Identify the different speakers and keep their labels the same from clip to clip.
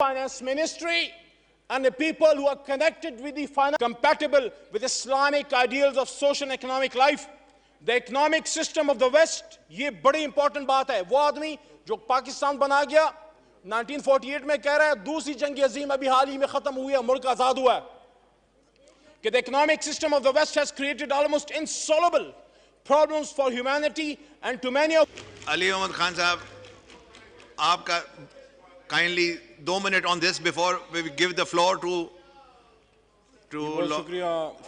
Speaker 1: Finance Ministry and the people who are connected with the finance compatible with Islamic ideals of social and economic life. The economic system of the West, ये बड़ी important बात है. वो आदमी जो पाकिस्तान बना गया 1948 में कह रहा है दूसरी जंग अजीम अभी हाल ही में खत्म हुई है, मुल्क आजाद हुआ है, कि the economic system of the West has created almost insoluble problems for humanity and to many of.
Speaker 2: Ali Ahmad Khan साहब, आपका kindly 2 minutes on this before we give the floor to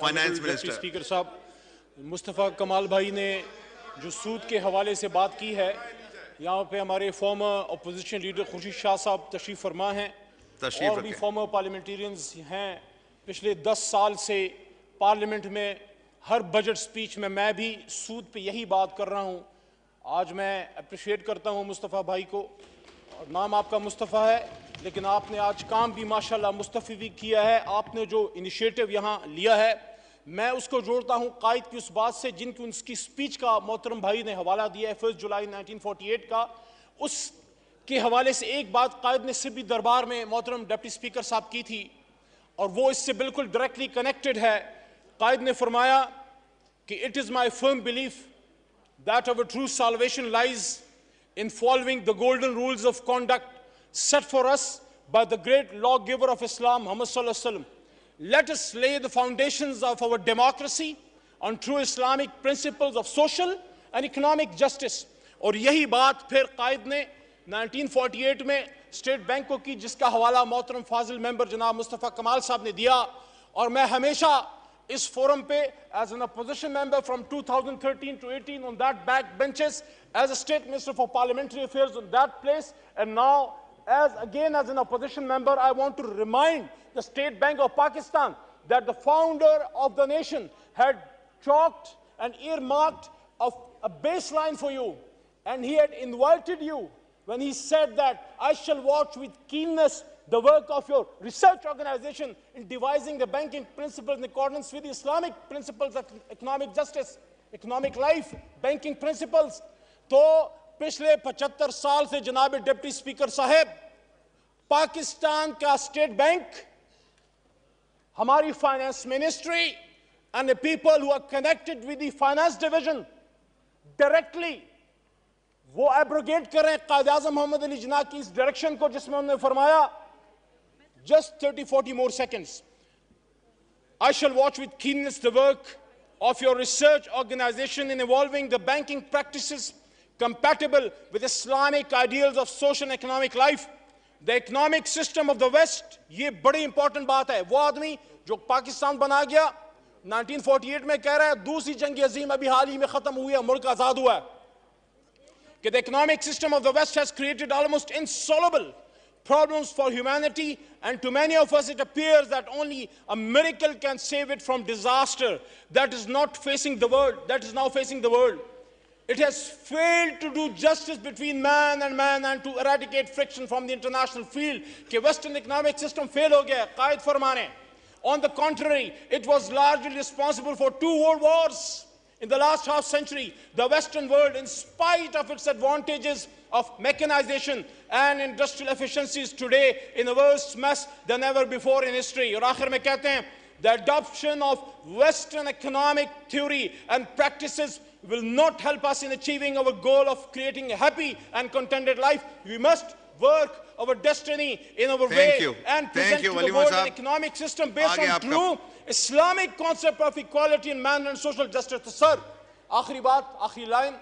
Speaker 2: Finance Minister.
Speaker 1: Speaker साहब, मुस्तफ़ा कमाल भाई ने जो सूद के हवाले से बात की है, यहाँ पे हमारे farmer opposition leader Khurshid Shah साहब तशरीफ फरमा हैं और भी फॉर्मर पार्लियामेंटेरियंस हैं. पिछले 10 साल से पार्लियामेंट में हर बजट स्पीच में मैं भी सूद पे यही बात कर रहा हूँ. आज मैं अप्रिशिएट करता हूँ मुस्तफ़ा भाई को, और नाम आपका मुस्तफ़ा है, लेकिन आपने आज काम भी माशाल्लाह मुस्तफ़ी भी किया है. आपने जो इनिशिएटिव यहाँ लिया है, मैं उसको जोड़ता हूँ कायद की उस बात से जिनकी उनकी स्पीच का मोहतरम भाई ने हवाला दिया है 1 जुलाई 1948 का. उसके हवाले से एक बात कायद ने सिब्बी दरबार में मोहतरम डिप्टी स्पीकर साहब की थी और वो इससे बिल्कुल डायरेक्टली कनेक्टेड है. कायद ने फरमाया कि it is my firm belief that our true salvation lies in following the golden rules of conduct set for us by the great lawgiver of Islam, Muhammad Sallallahu Alaihi Wasallam. Let us lay the foundations of our democracy on true Islamic principles of social and economic justice. और यही बात फिर कायद ने 1948 में state bank को की, जिसका हवाला मोहतरम फाजिल मेंबर जनाब मुस्तफ़ा कमाल साहब ने दिया. और मैं हमेशा इस फोरम पे as an opposition member from 2013 to 18 on that back benches, as a state minister for parliamentary affairs on that place, and now as an opposition member, I want to remind the State Bank of Pakistan that the founder of the nation had chalked and earmarked of a baseline for you, and he had invited you when he said that I shall watch with keenness the work of your research organization in devising the banking principles in accordance with the Islamic principles of economic justice, economic life, banking principles. तो पिछले 75 साल से जनाब deputy speaker साहब, पाकिस्तान का state bank, हमारी finance ministry and the people who are connected with the finance division directly वो abrogate कर रहे हैं कायद आज़म मोहम्मद अली जिन्ना की इस डायरेक्शन को, जिसमें उन्होंने फरमाया just 30-40 more seconds. I shall watch with keenness the work of your research organization in evolving the banking practices compatible with Islamic ideals of social and economic life. The economic system of the West, ये बड़ी important बात है. वो आदमी जो पाकिस्तान बना गया 1948 में कह रहा है दूसरी जंग अजीम अभी हाल ही में खत्म हुई है, मुल्क आजाद हुआ है, कि the economic system of the West has created almost insoluble problems for humanity, and to many of us it appears that only a miracle can save it from disaster that is not facing the world, that is now facing the world. It has failed to do justice between man and to eradicate friction from the international field. कि Western economic system fail हो गया, कायद फरमाने. On the contrary, it was largely responsible for 2 world wars in the last half century. The Western world, in spite of its advantages of mechanization and industrial efficiencies, today in a worse mess than ever before in history. और आखिर में कहते हैं, the adoption of Western economic theory and practices will not help us in achieving our goal of creating a happy and contented life. We must work our destiny in our way and present to the world an economic system based on true Islamic concept of equality in man and social justice. तो sir, आखिरी बात, आखिरी line,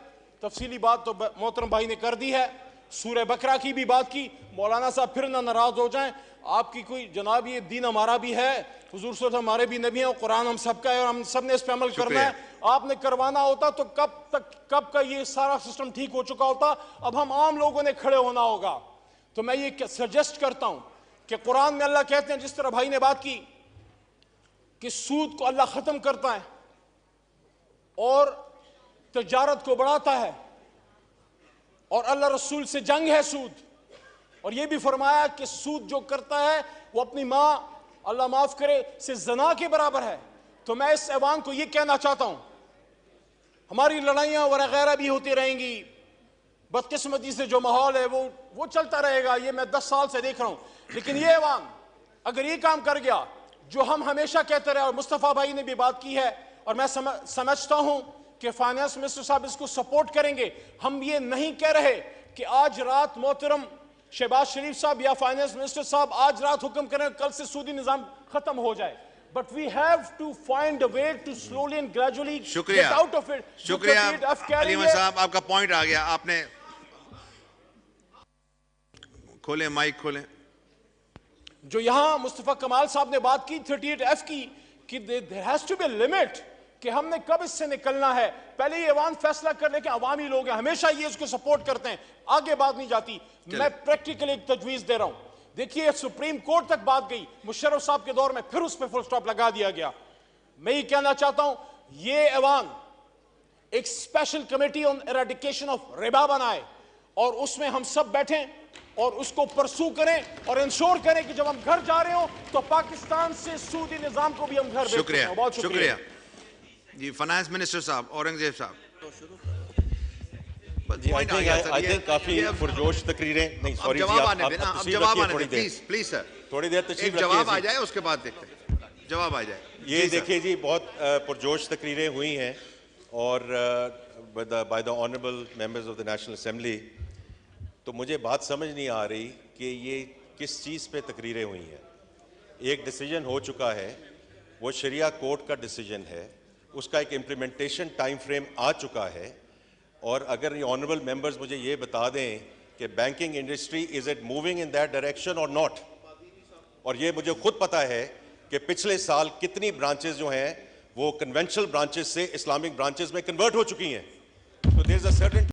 Speaker 1: तफसीली बात तो मोहतरम भाई ने कर दी है. सूरह बकरा की भी बात की. मौलाना साहब फिर ना नाराज हो जाएं, आपकी कोई जनाब ये दीन हमारा भी है, हुजूर सल्लल्लाहु अलैहि वसल्लम हमारे भी नबी हैं, कुरान हम सबका है और हम सब ने इस पे अमल करना है. आपने करवाना होता तो कब का ये सारा सिस्टम ठीक हो चुका होता. अब हम आम लोगों ने खड़े होना होगा. तो मैं ये सजेस्ट करता हूं कि कुरान में अल्लाह कहते हैं, जिस तरह भाई ने बात की कि सूद को अल्लाह खत्म करता है और तजारत को बढ़ाता है, और अल्लाह रसूल से जंग है सूद. और ये भी फरमाया कि सूद जो करता है वो अपनी माँ, अल्लाह माफ करे, से जना के बराबर है. तो मैं इस ऐवान को ये कहना चाहता हूं, हमारी लड़ाइयां वगैरह भी होती रहेंगी, बदकिस्मती से जो माहौल है वो चलता रहेगा. ये मैं 10 साल से देख रहा हूं. लेकिन ये ऐवान अगर ये काम कर गया जो हम हमेशा कहते रहे, और मुस्तफा भाई ने भी बात की है, और मैं समझता हूं कि फाइनेंस मिनिस्टर साहब इसको सपोर्ट करेंगे। हम ये नहीं कह रहे कि आज रात मोहतरम शहबाज शरीफ साहब या फाइनेंस मिनिस्टर साहब आज रात हुक्म करें कल से सूदी निजाम खत्म हो जाए, but we have to find a way to slowly and gradually get out of it.
Speaker 2: शुक्रिया अली अहमद साहब, आपका पॉइंट आ गया। आपने खोले माइक खोले।
Speaker 1: जो यहां मुस्तफा कमाल साहब ने बात की 38F की कि there has to be a limit कि हमने कब इससे निकलना है। पहले ये अवाम फैसला कर ले कि अवामी लोग हैं, हमेशा ये इसको सपोर्ट करते हैं, आगे बात नहीं जाती। मैं प्रैक्टिकली एक तजवीज दे रहा हूं। देखिए सुप्रीम कोर्ट तक बात गई, मुशर्रफ साहब के दौर में फिर उस पर फुल स्टॉप लगा दिया गया। मैं ये कहना चाहता हूं ये ऐवान एक special committee on eradication of Riba बनाए और उसमें हम सब बैठें और उसको परसू करें और इंश्योर करें कि जब हम घर जा रहे हो तो पाकिस्तान से सूदी निजाम को भी हम घर भेज सकें। बहुत शुक्रिया
Speaker 2: जी। फाइनेंस मिनिस्टर साहब, औरंगजेब साहब।
Speaker 3: आई थिंक काफी पुरजोश तकरीरें नहीं, सॉरी
Speaker 2: जवाब आने देना, अब जवाब आने दें प्लीज, प्लीज सर
Speaker 3: थोड़ी देर तशरीफ
Speaker 2: रखिए, जवाब आ जाए उसके बाद देखते हैं, जवाब आ जाए।
Speaker 3: ये देखिए जी, बहुत पुरजोश तकरीरें हुई हैं और by the honourable members of the national assembly. तो मुझे बात समझ नहीं आ रही कि ये किस चीज़ पे तकरीरें हुई हैं। एक डिसीजन हो चुका है, वो शरिया कोर्ट का डिसीजन है, उसका एक इम्प्लीमेंटेशन टाइम फ्रेम आ चुका है। और अगर ये ऑनरेबल मेंबर्स मुझे ये बता दें कि banking industry is it moving in that direction और नॉट, और ये मुझे खुद पता है कि पिछले साल कितनी ब्रांचेस जो हैं वो कन्वेंशनल ब्रांचेस से इस्लामिक ब्रांचेस में कन्वर्ट हो चुकी हैं। तो देयर इज अ सर्टेन